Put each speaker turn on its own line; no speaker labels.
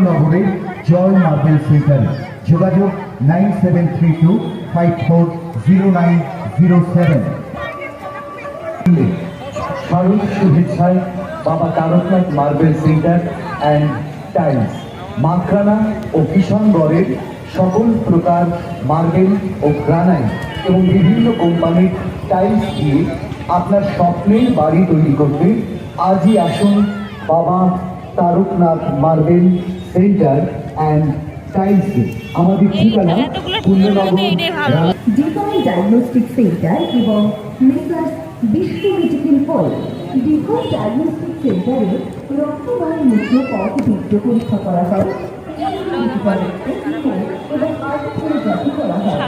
নগরে জয় marble centre, যোগাযোগ 9732540907।
শারদ শুভেচ্ছায় Baba Taraknath marble centre and tiles, Makrana ও কিষানগড়ের সকল প্রকার মার্বেল ও গ্রানাইট এবং বিভিন্ন কোম্পানির টাইলস দিয়ে আপনার স্বপ্নের বাড়ি তৈরি করতে আজই আসুন বাবা তারকনাথ মার্বেল সেন্টার অ্যান্ড টাইলসে। আমাদের ঠিকানা পূর্ণনগর
ডিভাইন ডায়াগনস্টিক সেন্টার এবং মেসার্স বিশ্ব মেডিকেল হল। ডিভাইন ডায়াগনস্টিক সেন্টারে রক্তবাহী মূত্র পথ বীর্য পরীক্ষা করা হয় এবং আর্টিফিশিয়াল করা হয়।